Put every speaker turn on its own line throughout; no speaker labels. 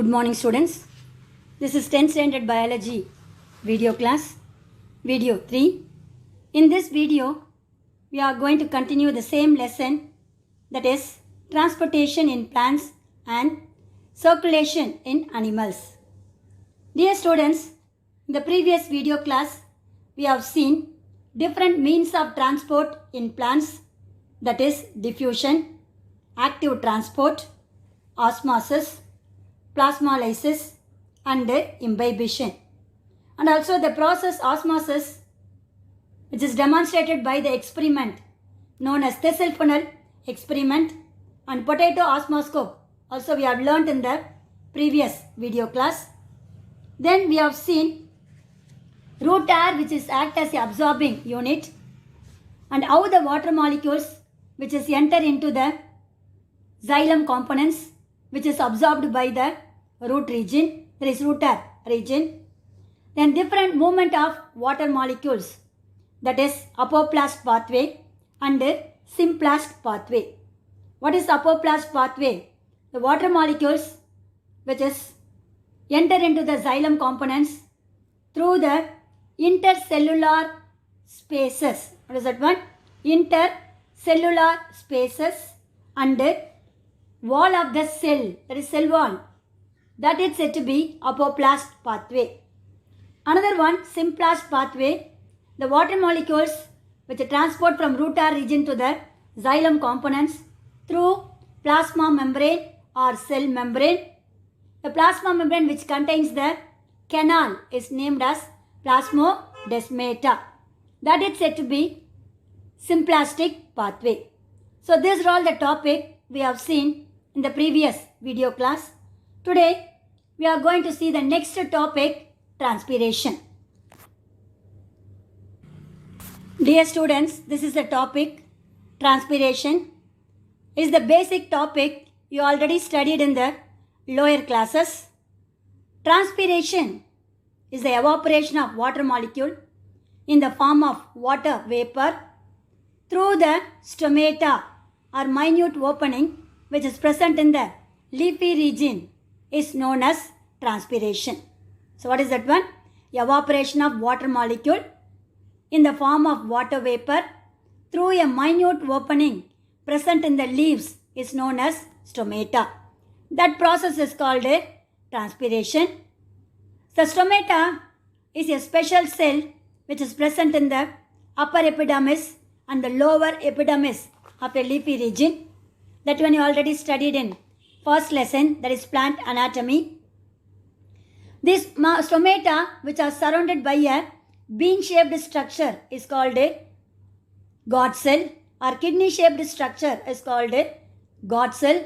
Good morning students. This is 10th standard biology video class, video 3. In this video, we are going to continue the same lesson, that is transportation in plants and circulation in animals. Dear students, in the previous video class, we have seen different means of transport in plants, that is diffusion, active transport, osmosis, plasmolysis and imbibition. And also the process osmosis, which is demonstrated by the experiment known as thistle funnel experiment, and potato osmoscope also we have learnt in the previous video class. Then we have seen root air, which is act as the absorbing unit, and how the water molecules which is enter into the xylem components, which is absorbed by the root region, there is root air region. Then different movement of water molecules, that is apoplast pathway and symplast pathway. What is apoplast pathway? The water molecules which is enter into the xylem components through the intercellular spaces. What is that one? Intercellular spaces and wall of the cell, that is cell wall, that is said to be apoplast pathway. Another one, symplast pathway, the water molecules which transport from root air region to the xylem components through plasma membrane or cell membrane. The plasma membrane which contains the canal is named as plasmodesmata. That is said to be symplastic pathway. So these are all the topic we have seen in the previous video class. Today we are going to see the next topic, transpiration. Dear students, this is the topic, transpiration. It is the basic topic you already studied in the lower classes. Transpiration is the evaporation of water molecule in the form of water vapor through the stomata or minute opening which is present in the leafy region is known as transpiration. So what is that one? Evaporation of water molecule in the form of water vapor through a minute opening present in the leaves is known as stomata. That process is called a transpiration. The stomata is a special cell which is present in the upper epidermis and the lower epidermis of a leafy region. That one you already studied in first lesson, that is plant anatomy. These stomata, which are surrounded by a bean-shaped structure, is called a God cell, or kidney-shaped structure is called a God cell.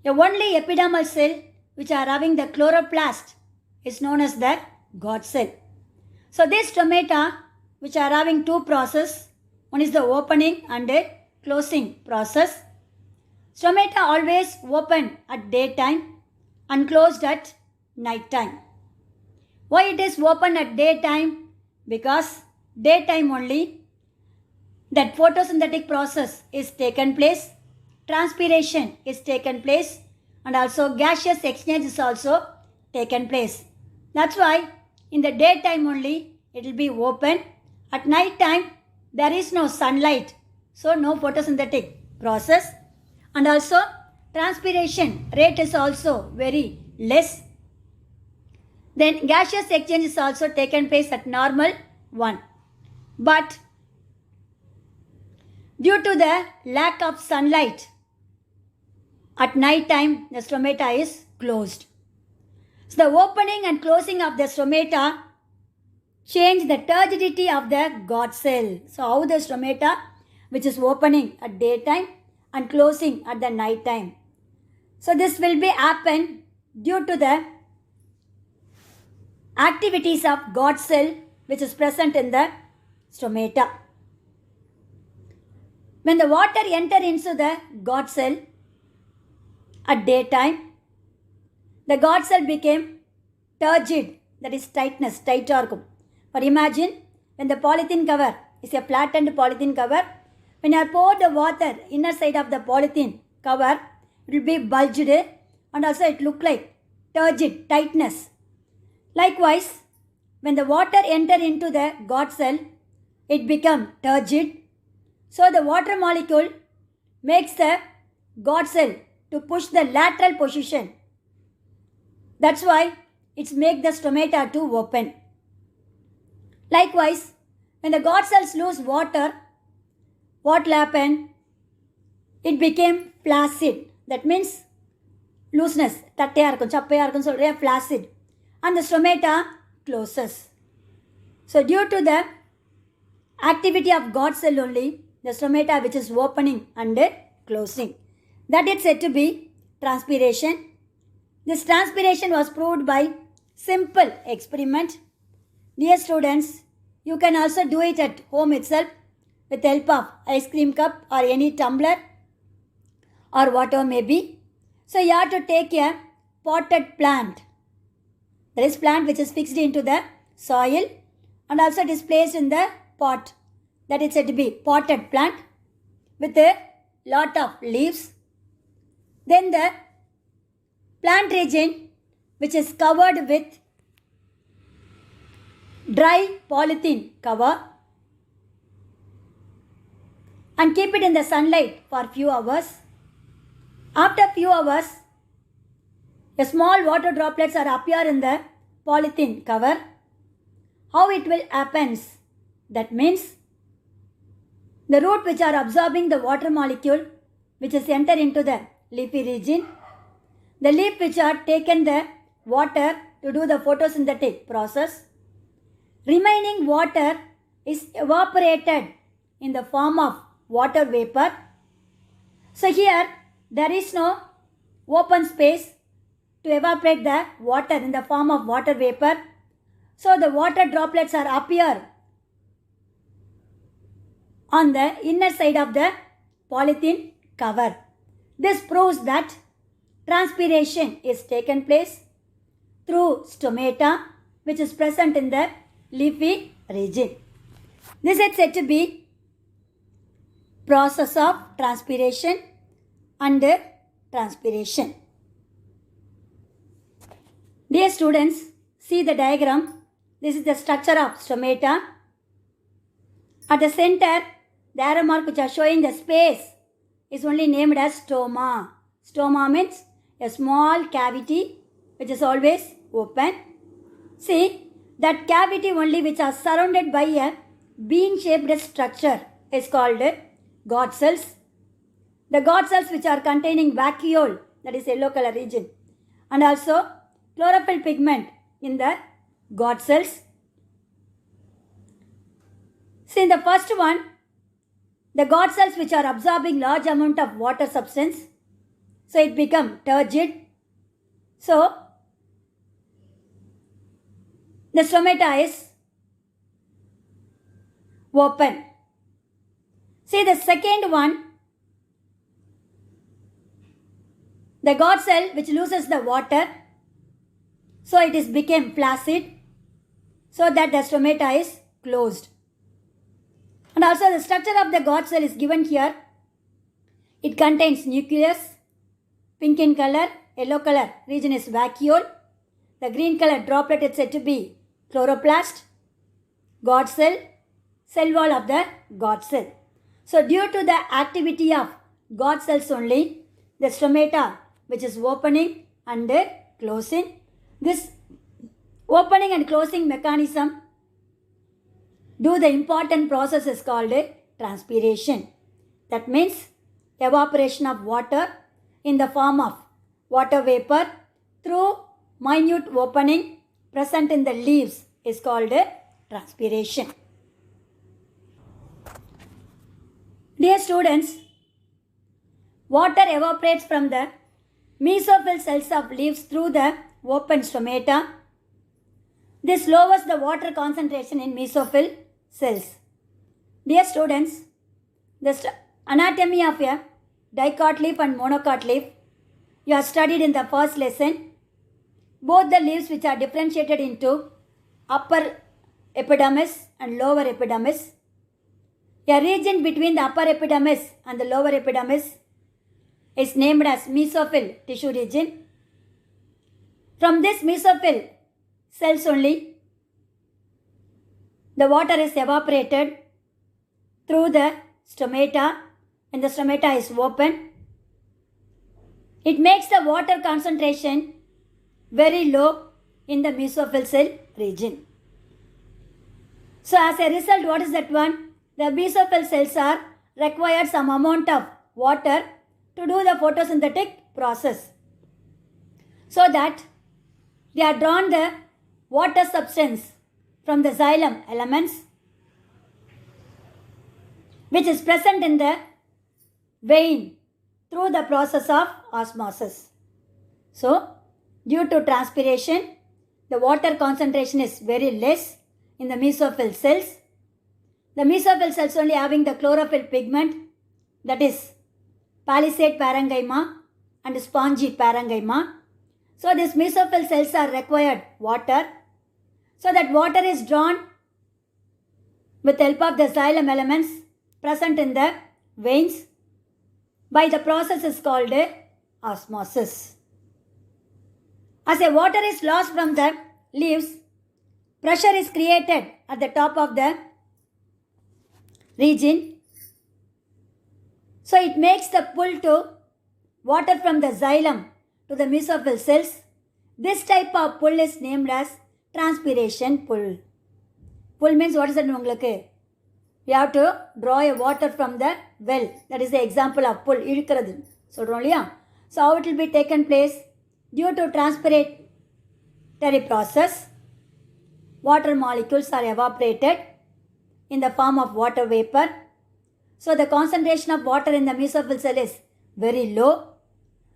A only epidermal cell which are having the chloroplast is known as the God cell. So these stomata which are having two processes, one is the opening and a closing process. Stomata always open at daytime and closed at night time. Why it is open at daytime? Because daytime only that photosynthetic process is taken place, transpiration is taken place, and also gaseous exchange is also taken place. That's why in the daytime only it will be open. At night time there is no sunlight, so no photosynthetic process, and also transpiration rate is also very less. Then gaseous exchange is also taken place at normal 1. But due to the lack of sunlight, at night time the stomata is closed. So the opening and closing of the stomata change the turgidity of the God cell. So how the stomata which is opening at daytime and closing at the night time. So this will be happen due to the activities of God cell which is present in the stomata. When the water enter into the God cell at daytime, the God cell became turgid, that is tightness, tighter. For imagine when the polythene cover is a flattened polythene cover, when you pour the water inner side of the polythene cover, it will be bulged and also it look like turgid, tightness. Likewise, when the water enter into the God cell, it become turgid. So the water molecule makes the God cell to push the lateral position. That's why it's make the stomata to open. Likewise, when the God cells lose water, what will happen? It became flaccid. That means looseness. Flaccid. And the stomata closes. So due to the activity of God cell only, the stomata which is opening and closing. That is said to be transpiration. This transpiration was proved by simple experiment. Dear students, you can also do it at home itself with the help of ice cream cup or any tumbler or whatever may be. So you have to take a potted plant. There is plant which is fixed into the soil and also it is placed in the pot. That is said to be potted plant with a lot of leaves. Then the plant region which is covered with dry polythene cover and keep it in the sunlight for few hours. After few hours, the small water droplets are appear in the polythene cover. How it will happens? That means the root which are absorbing the water molecule which is enter into the leafy region. The leaf which are taken the water to do the photosynthetic process. Remaining water is evaporated in the form of water vapor. So here there is no open space to evaporate the water in the form of water vapor. So the water droplets are appear on the inner side of the polythene cover. This proves that transpiration is taken place through stomata which is present in the leafy region. This is said to be process of transpiration and transpiration. Dear students, see the diagram. This is the structure of stomata. At the center, the arrow mark which are showing the space is only named as stoma. Stoma means a small cavity which is always open. See, that cavity only which are surrounded by a bean-shaped structure is called God cells. The God cells which are containing vacuole, that is yellow color region, and also chlorophyll pigment in the God cells. See, in the first one, the God cells which are absorbing large amount of water substance, so it become turgid. So the stomata is open. See the second one, the God cell which loses the water, so it is became flaccid, so that the stomata is closed. And also the structure of the God cell is given here. It contains nucleus, pink in color, yellow color region is vacuole, the green color droplet is said to be chloroplast, God cell, cell wall of the God cell. So due to the activity of God cells only, the stomata which is opening and closing, this opening and closing mechanism do the important process is called transpiration. That means evaporation of water in the form of water vapor through minute opening present in the leaves is called transpiration. Dear students, water evaporates from the mesophyll cells of leaves through the open stomata. This lowers the water concentration in mesophyll cells. Dear students, the anatomy of a dicot leaf and monocot leaf you have studied in the first lesson. Both the leaves which are differentiated into upper epidermis and lower epidermis. A region between the upper epidermis and the lower epidermis is named as mesophyll tissue region. From this mesophyll cells only, the water is evaporated through the stomata. When the stomata is open, it makes the water concentration very low in the mesophyll cell region. So as a result, what is that one? The mesophyll cells are required some amount of water to do the photosynthetic process, so that they are drawn the water substance from the xylem elements which is present in the vein through the process of osmosis. So due to transpiration, the water concentration is very less in the mesophyll cells. The mesophyll cells only having the chlorophyll pigment, that is palisade parenchyma and spongy parenchyma. So these mesophyll cells are required water. So that water is drawn with help of the xylem elements present in the veins by the process is called osmosis. As the water is lost from the leaves, pressure is created at the top of the region. So it makes the pull to water from the xylem to the mesophyll cells. This type of pull is named as transpiration pull. Pull means what is that ungalku? You have to draw a water from the well. That is the example of pull. So how it will be taken place? Due to transpiratory process, water molecules are evaporated in the form of water vapor. So the concentration of water in the mesophyll cell is very low.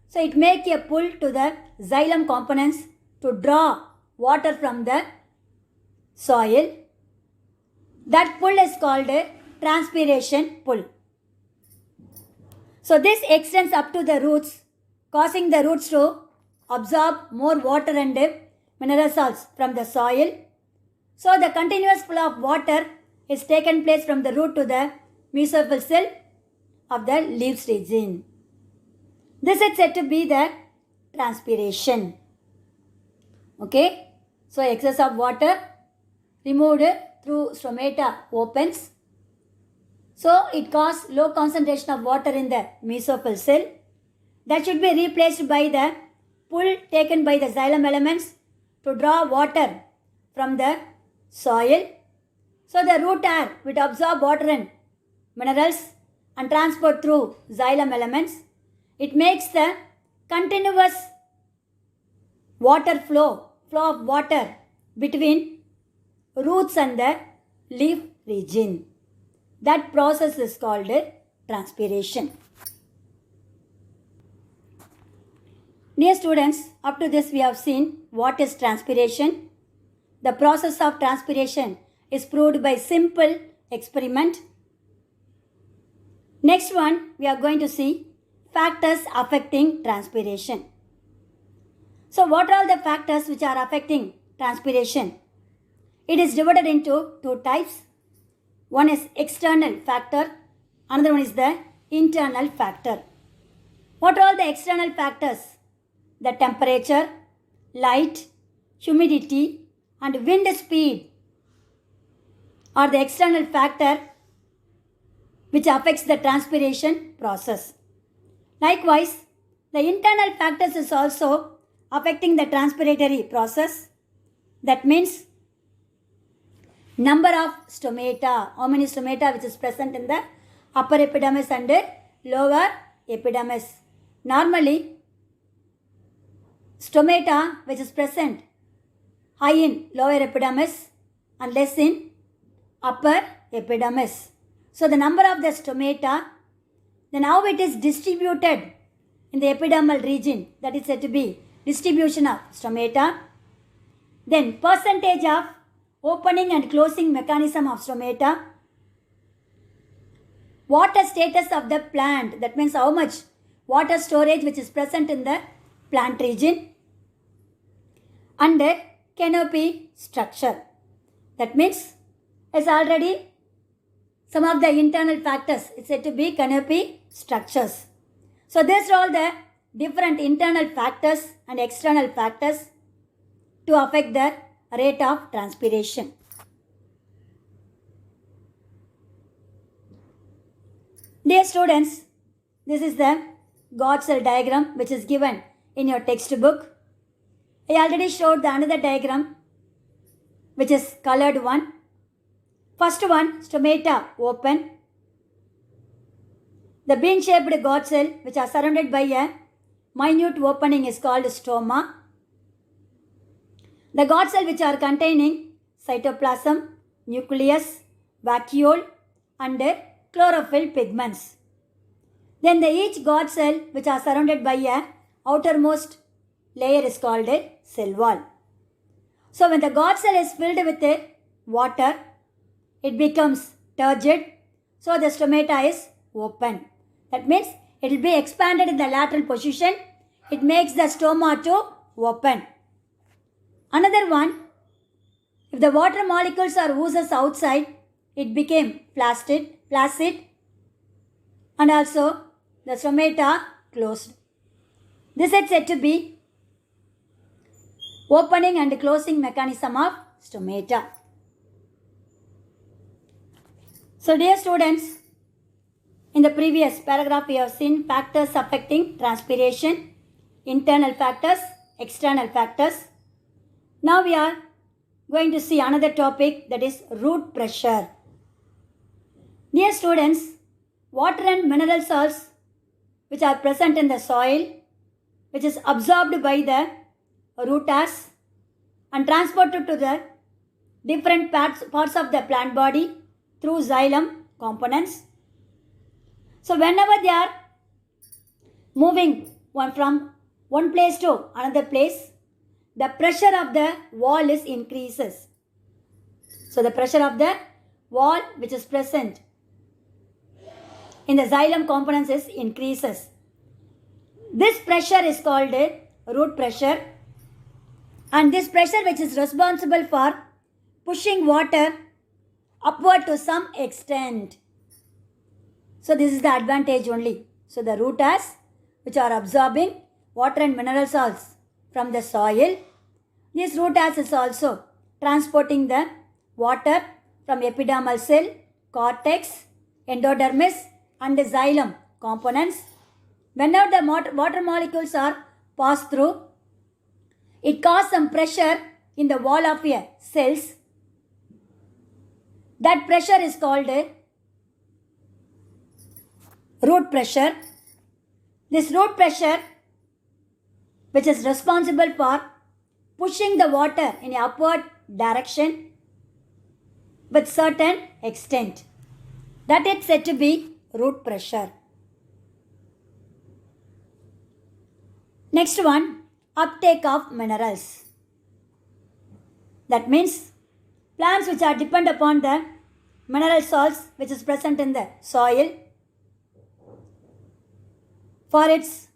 So it makes a pull to the xylem components to draw water from the soil. That pull is called a transpiration pull. So this extends up to the roots, causing the roots to absorb more water and mineral salts from the soil. So the continuous flow of water is taken place from the root to the mesophyll cell of the leaves region. This is said to be the transpiration. Okay. So excess of water removed through stomata opens. So it causes low concentration of water in the mesophyll cell. That should be replaced by the pull taken by the xylem elements to draw water from the soil. So the root air will absorb water and minerals and transport through xylem elements. It makes the continuous water flow of water between roots and the leaf region. That process is called transpiration. Dear students, up to this we have seen what is transpiration. The process of transpiration is proved by simple experiment. Next one, we are going to see factors affecting transpiration. So what are all the factors which are affecting transpiration? It is divided into two types. One is external factor, another one is the internal factor. What are all the external factors? The temperature, light, humidity and wind speed are the external factor which affects the transpiration process. Likewise, the internal factors is also affecting the transpiratory process. That means number of stomata, how many stomata which is present in the upper epidermis and lower epidermis. Normally, stomata which is present high in lower epidermis and less in upper epidermis. So the number of the stomata, then how it is distributed in the epidermal region, that is said to be distribution of stomata. Then percentage of opening and closing mechanism of stomata. Water status of the plant, that means how much water storage which is present in the plant region. And the canopy structure. That means it's already some of the internal factors. It's said to be canopy structures. So these are all the different internal factors and external factors. to affect the rate of transpiration. Dear students, this is the God cell diagram which is given in your textbook. I already showed the another diagram which is colored one. First one, stomata open. The bean-shaped God cell which are surrounded by a minute opening is called stoma. The God cell which are containing cytoplasm, nucleus, vacuole and chlorophyll pigments. Then each God cell which are surrounded by a outermost layer is called a cell wall. So when the God cell is filled with water, it becomes turgid. So the stomata is open. That means it will be expanded in the lateral position. It makes the stoma to open. Another one, if the water molecules are oozes outside, it became placid and also the stomata closed. This is said to be opening and closing mechanism of stomata. So dear students, in the previous paragraph we have seen factors affecting transpiration, internal factors, external factors. Now we are going to see another topic, that is root pressure. Dear students, water and mineral salts which are present in the soil, which is absorbed by the root hairs and transported to the different parts of the plant body through xylem components. So whenever they are moving from one place to another place, the pressure of the wall is increases. So the pressure of the wall which is present in the xylem components is increases. This pressure is called root pressure, and this pressure which is responsible for pushing water upward to some extent. So this is the advantage only. So the root hairs which are absorbing water and mineral salts from the soil, this root hairs is also transporting the water from epidermal cell, cortex, endodermis and the xylem components. Whenever the water molecules are passed through, it causes some pressure in the wall of your cells. That pressure is called root pressure. This root pressure which is responsible for pushing the water in an upward direction with certain extent. That is said to be root pressure. Next one, uptake of minerals. That means plants which are depend upon the mineral salts which is present in the soil for its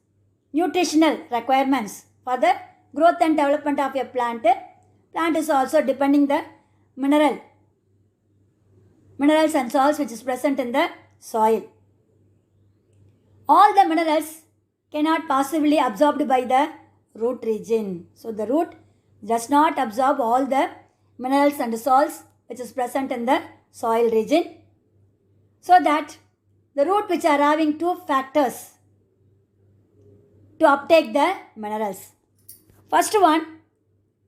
nutritional requirements. For the growth and development of a plant is also depending the minerals and salts which is present in the soil. All the minerals cannot possibly absorbed by the root region. So the root does not absorb all the minerals and salts which is present in the soil region. So that the root which are having two factors to uptake the minerals. First one,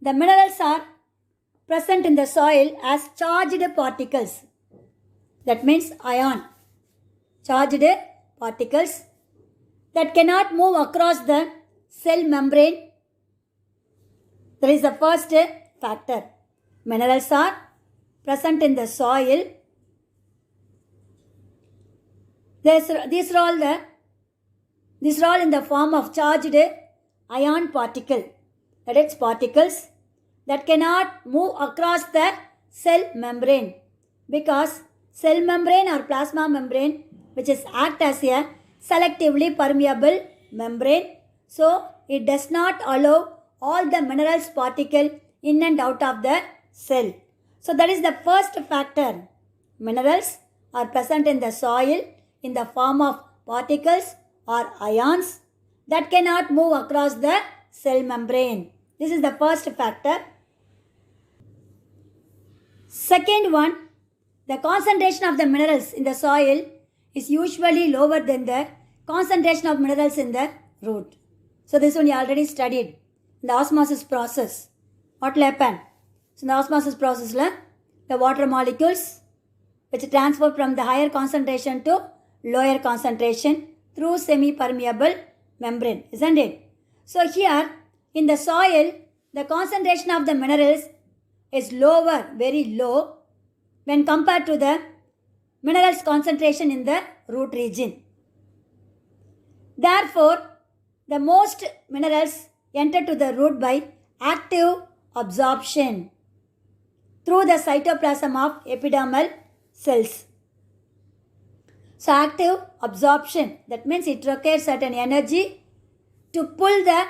the minerals are present in the soil as charged particles. That means ion. Charged particles that cannot move across the cell membrane. That is the first factor. Minerals are present in the soil. These are all in the form of charged ion particle. That is particles that cannot move across the cell membrane, because cell membrane or plasma membrane which is act as a selectively permeable membrane. So it does not allow all the minerals particle in and out of the cell. So that is the first factor. Minerals are present in the soil in the form of particles or ions that cannot move across the cell membrane. This is the first factor. Second one, the concentration of the minerals in the soil is usually lower than the concentration of minerals in the root. So this one you already studied. In the osmosis process, what will happen? So in the osmosis process, the water molecules which transfer from the higher concentration to lower concentration through semi-permeable membrane, isn't it? So here in the soil, the concentration of the minerals is lower, very low, when compared to the minerals concentration in the root region. Therefore, the most minerals enter to the root by active absorption through the cytoplasm of epidermal cells. So active absorption, that means it requires certain energy to pull the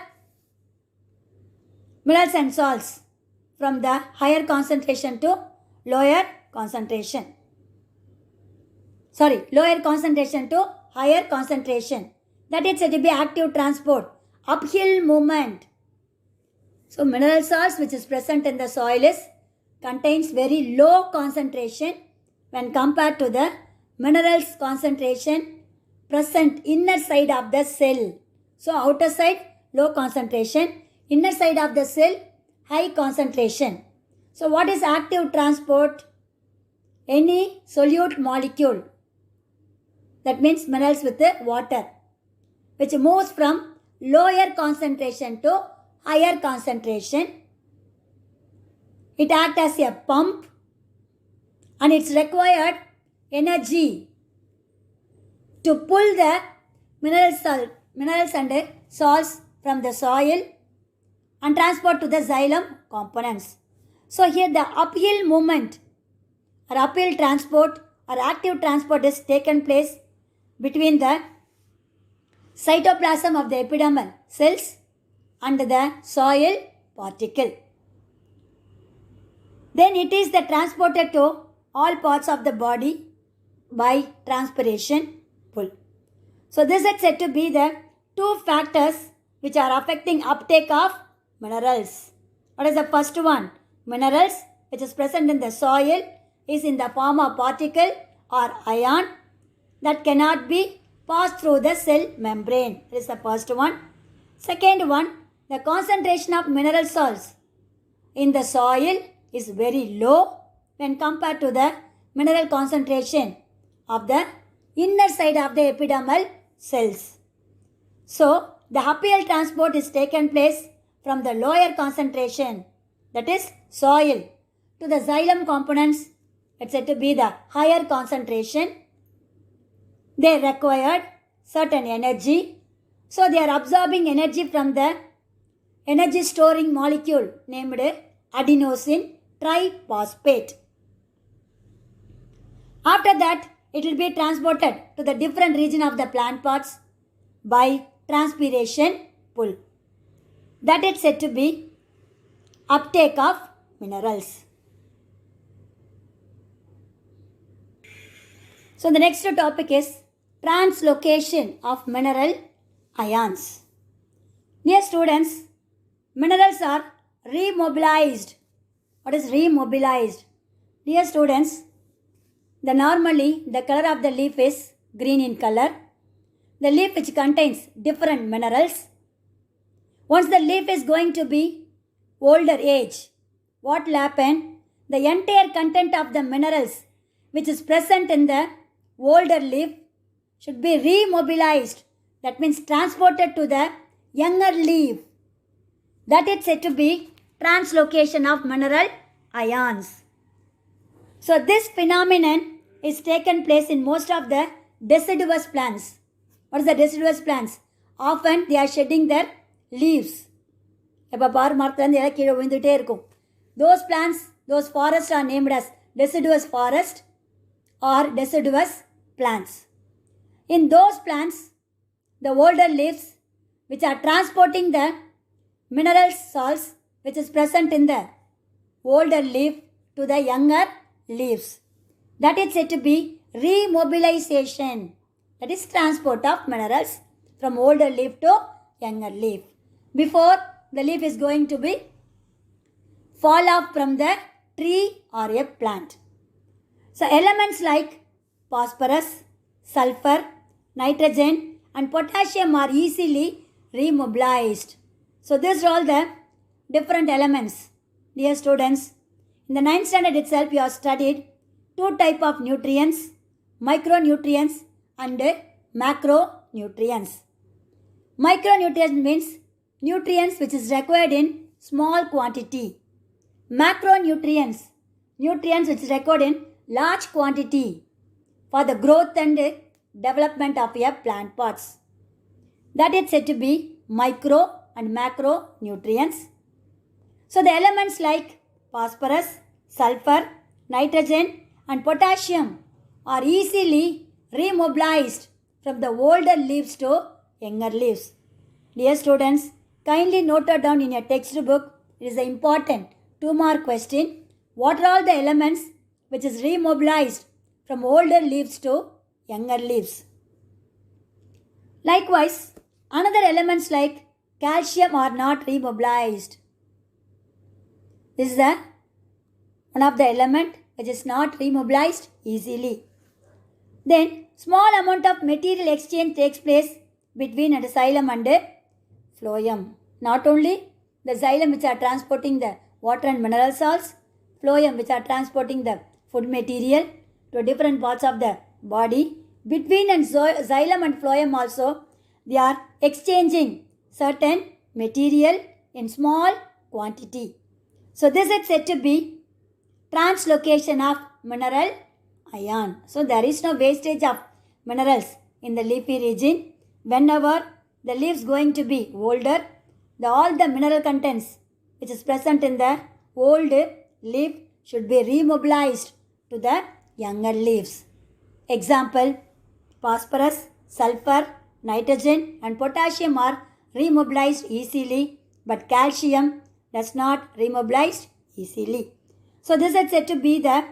minerals and salts from the higher concentration to lower concentration. Lower concentration to higher concentration. That is said to be active transport, uphill movement. So mineral salts which is present in the soil contains very low concentration when compared to the minerals concentration present inner side of the cell. So outer side low concentration, inner side of the cell high concentration. So what is active transport? Any solute molecule, that means minerals with the water, which moves from lower concentration to higher concentration. It acts as a pump and it's required energy to pull the minerals and salts from the soil and transport to the xylem components. So here the uphill movement or uphill transport or active transport is taken place between the cytoplasm of the epidermal cells and the soil particle. Then it is transported to all parts of the body by transpiration pull. So this is said to be the two factors which are affecting uptake of minerals. What is the first one? Minerals which is present in the soil is in the form of particle or ion that cannot be passed through the cell membrane. This is the first one. Second one, the concentration of mineral salts in the soil is very low when compared to the mineral concentration of the inner side of the epidermal cells. So, the uphill transport is taken place from the lower concentration, that is soil, to the xylem components. It's said to be the higher concentration. They required certain energy. So, they are absorbing energy from the energy storing molecule named adenosine triphosphate. After that, it will be transported to the different region of the plant parts by transpiration pull. That is said to be uptake of minerals. So the next topic is translocation of mineral ions. Dear students, minerals are remobilized. What is remobilized? Dear students, normally the color of the leaf is green in color. The leaf which contains different minerals. Once the leaf is going to be older age, what will happen? The entire content of the minerals which is present in the older leaf should be remobilized. That means transported to the younger leaf. That is said to be translocation of mineral ions. So this phenomenon is taken place in most of the deciduous plants. What is the deciduous plants? Often they are shedding their leaves. Those plants, those forests are named as deciduous forest or deciduous plants. In those plants, the older leaves which are transporting the mineral salts which is present in the older leaf to the younger leaves. That is said to be remobilization. That is transport of minerals from older leaf to younger leaf. Before the leaf is going to be fall off from the tree or a plant. So elements like phosphorus, sulfur, nitrogen and potassium are easily remobilized. So these are all the different elements. Dear students, in the 9th standard itself you have studied two types of nutrients, micronutrients and macronutrients. Micronutrients means nutrients which is required in small quantity. Macronutrients, nutrients which is required in large quantity for the growth and development of your plant parts. That is said to be micro and macronutrients. So the elements like phosphorus, sulfur, nitrogen and potassium are easily remobilized from the older leaves to younger leaves. Dear students, kindly note it down in your textbook. It is an important 2-mark question. What are all the elements which is remobilized from older leaves to younger leaves? Likewise, another elements like calcium are not remobilized. This is one of the element which is not remobilized easily. Then small amount of material exchange takes place between the xylem and phloem. Not only the xylem which are transporting the water and mineral salts, phloem which are transporting the food material to different parts of the body. Between and xylem and phloem also they are exchanging certain material in small quantity. So this is said to be translocation of mineral ion. So there is no wastage of minerals in the leafy region. Whenever the leaves going to be older, all the mineral contents which is present in the old leaf should be remobilized to the younger leaves. Example, phosphorus, sulfur, nitrogen and potassium are remobilized easily, but calcium does not remobilize easily. So this is said to be the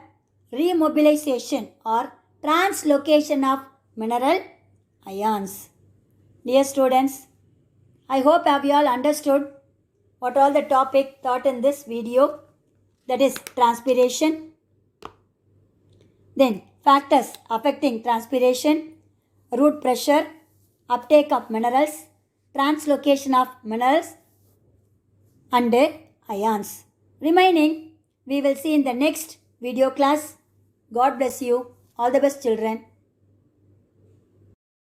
remobilization or translocation of mineral ions. Dear students, I hope have you all understood what all the topic taught in this video, that is transpiration. Then factors affecting transpiration, root pressure, uptake of minerals, translocation of minerals and ions. Remaining we will see in the next video class. God bless you. All the best children.